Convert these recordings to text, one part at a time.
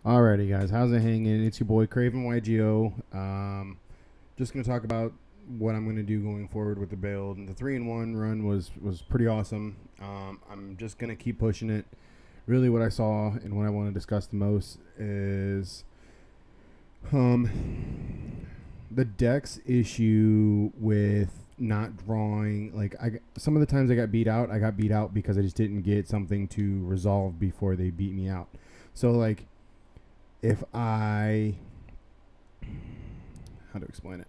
Alrighty, guys, how's it hanging? It's your boy Craven YGO. Just gonna talk about what I'm gonna do going forward with the build. And the 3-in-1 run was pretty awesome. I'm just gonna keep pushing it. Really, what I saw and what I want to discuss the most is the deck's issue with not drawing. Like, some of the times I got beat out because I just didn't get something to resolve before they beat me out. So like, if I, how to explain it?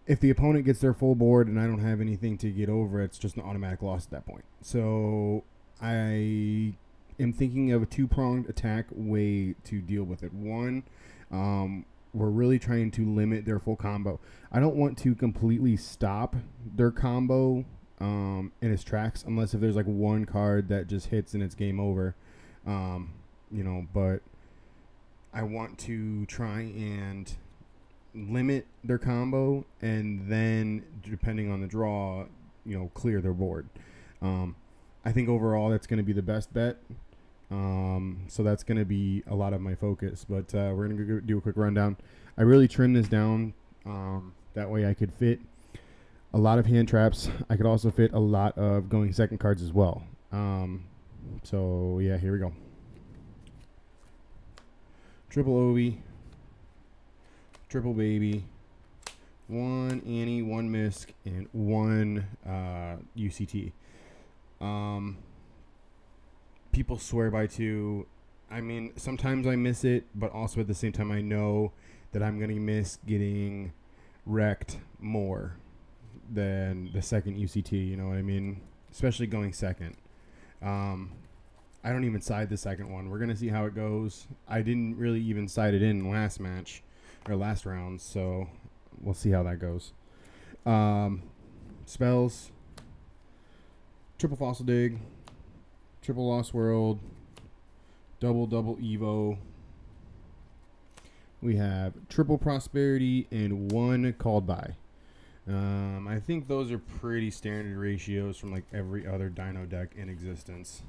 If the opponent gets their full board and I don't have anything to get over, it's just an automatic loss at that point. So I am thinking of a two-pronged attack way to deal with it. One, we're really trying to limit their full combo. I don't want to completely stop their combo in its tracks, unless if there's like one card that just hits and it's game over. But I want to try and limit their combo, and then depending on the draw, clear their board. I think overall that's going to be the best bet. So that's going to be a lot of my focus, but we're going to do a quick rundown. I really trimmed this down. That way I could fit a lot of hand traps. I could also fit a lot of going second cards as well. So yeah, here we go. Triple Ovi, triple baby, one Annie, one Misk, and one UCT. People swear by two. I mean, sometimes I miss it, but also at the same time I know that I'm going to miss getting wrecked more than the second UCT, you know what I mean? Especially going second. I don't even side the second one. We're going to see how it goes. I didn't really even side it in last match, or last round, so we'll see how that goes. Spells. Triple Fossil Dig. Triple Lost World. Double Evo. We have triple Prosperity and one Called By. I think those are pretty standard ratios from like every other Dino deck in existence.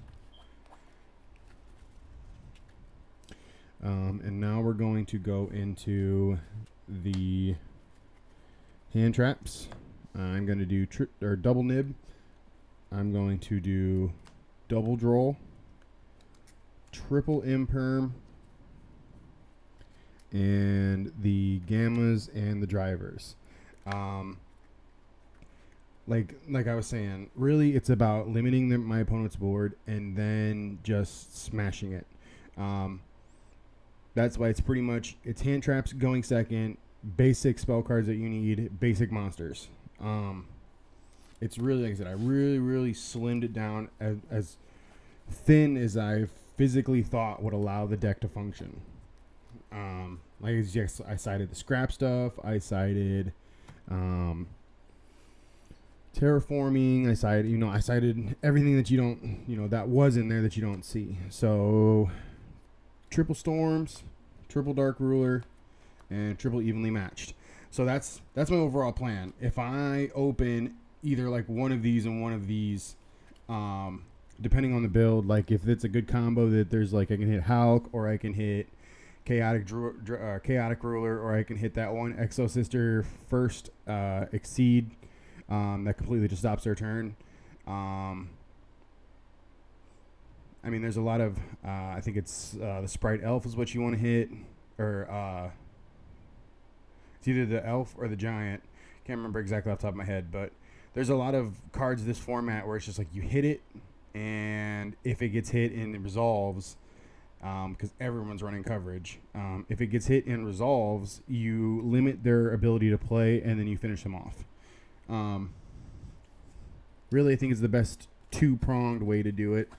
And now we're going to go into the hand traps. I'm going to do double nib. I'm going to do double droll, triple imperm, and the gammas and the drivers. Like I was saying, really it's about limiting my opponent's board and then just smashing it. That's why it's pretty much, it's hand traps, going second, basic spell cards that you need, basic monsters. It's really, like I said, I really slimmed it down as thin as I physically thought would allow the deck to function. I cited the scrap stuff, I cited terraforming, I cited everything that you don't, that was in there that you don't see. So triple storms, triple dark ruler, and triple evenly matched. So that's my overall plan. If I open either like one of these and one of these, depending on the build, like if it's a good combo that there's like I can hit Hulk, or I can hit chaotic ruler, or I can hit that one Exo Sister first exceed that completely just stops their turn. I mean, there's a lot of, I think it's the Sprite Elf is what you want to hit, or it's either the Elf or the Giant. Can't remember exactly off the top of my head, but there's a lot of cards this format where it's just like you hit it, and if it gets hit and it resolves, because everyone's running coverage, if it gets hit and resolves, you limit their ability to play, and then you finish them off. Really, I think it's the best two-pronged way to do it.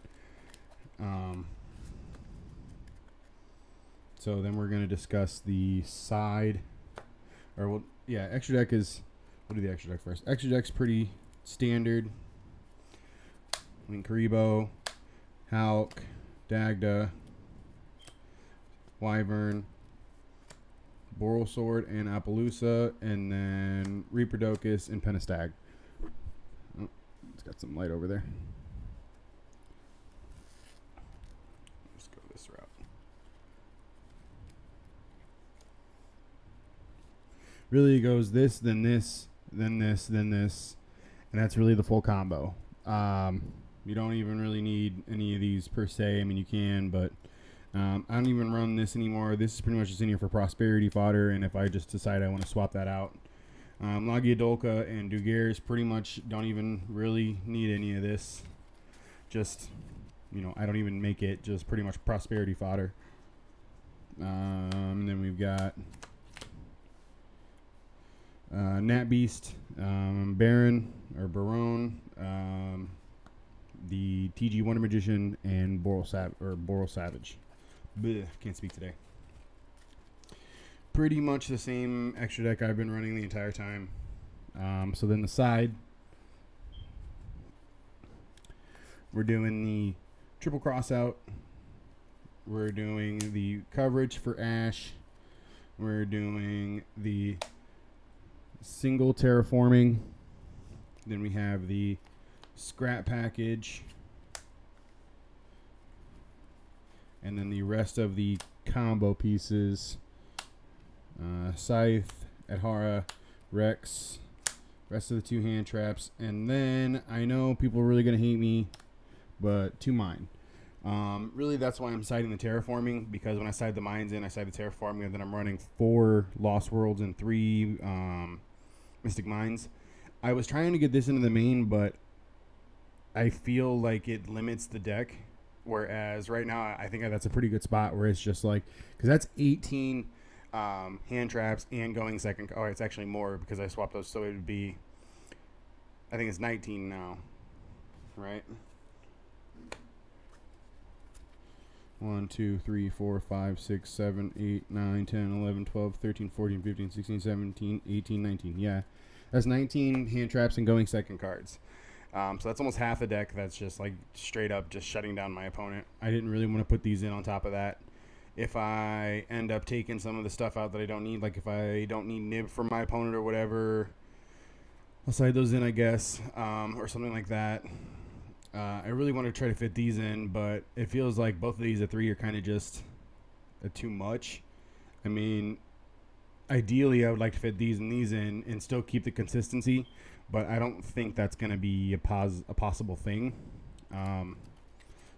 So then we're going to discuss the side, extra deck is, we'll do the extra deck first. Extra deck's pretty standard. Karibo, Hulk, Dagda, Wyvern, Boral Sword, and Appaloosa, and then Reaperdocus and Pentastag. Oh, it's got some light over there. Let's go this route. Really, it goes this, then this, then this, then this, and that's really the full combo. You don't even really need any of these per se. I mean, you can, but I don't even run this anymore. This is pretty much just in here for prosperity fodder, and if I just decide I want to swap that out. Lagia Dolka and Dugares pretty much don't even really need any of this. Just, you know, I don't even make it. Just pretty much prosperity fodder. And then we've got Nat Beast, Baron or Barone, the TG Wonder Magician, and Boral Savage. Blech, can't speak today. Pretty much the same extra deck I've been running the entire time. So then the side, we're doing the triple cross out. We're doing the coverage for Ash. We're doing the single terraforming. Then we have the scrap package. And then the rest of the combo pieces. Scythe, Adhara, Rex, rest of the 2 hand traps. And then I know people are really going to hate me, but 2 mine. Really, that's why I'm siding the terraforming, because when I side the mines in, I side the terraforming, and then I'm running 4 Lost Worlds and 3 Mystic Mines. I was trying to get this into the main, but I feel like it limits the deck. Whereas right now, I think that's a pretty good spot where it's just like, because that's 18 hand traps and going second. Oh, it's actually more because I swapped those, so it would be, I think it's 19 now, right? 1, 2, 3, 4, 5, 6, 7, 8, 9, 10, 11, 12, 13, 14, 15, 16, 17, 18, 19. Yeah, that's 19 hand traps and going second cards. So that's almost half the deck that's just like straight up just shutting down my opponent. I didn't really want to put these in on top of that. If I end up taking some of the stuff out that I don't need, like if I don't need nib from my opponent or whatever, I'll side those in, I guess, or something like that. I really want to try to fit these in, but it feels like both of these at 3 are kind of just too much. I mean, ideally, I would like to fit these and these in and still keep the consistency, but I don't think that's going to be a possible thing.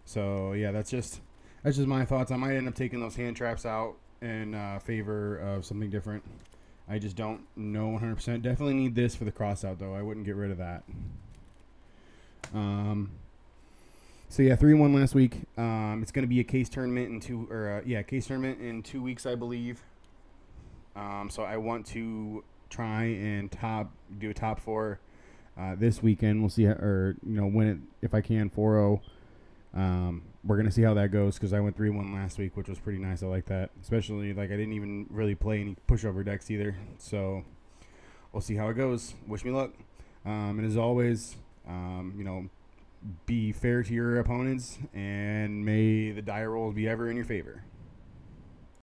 So yeah, that's just my thoughts. I might end up taking those hand traps out in favor of something different. I just don't know 100%. Definitely need this for the cross out though. I wouldn't get rid of that. So yeah, 3-1 last week. It's going to be a case tournament in 2 weeks, I believe. So I want to try and do a top 4 this weekend. We'll see, if I can 4-0. We're gonna see how that goes, because I went 3-1 last week, which was pretty nice. I like that, especially like I didn't even really play any pushover decks either. So we'll see how it goes. Wish me luck. And as always, be fair to your opponents, and may the die rolls be ever in your favor.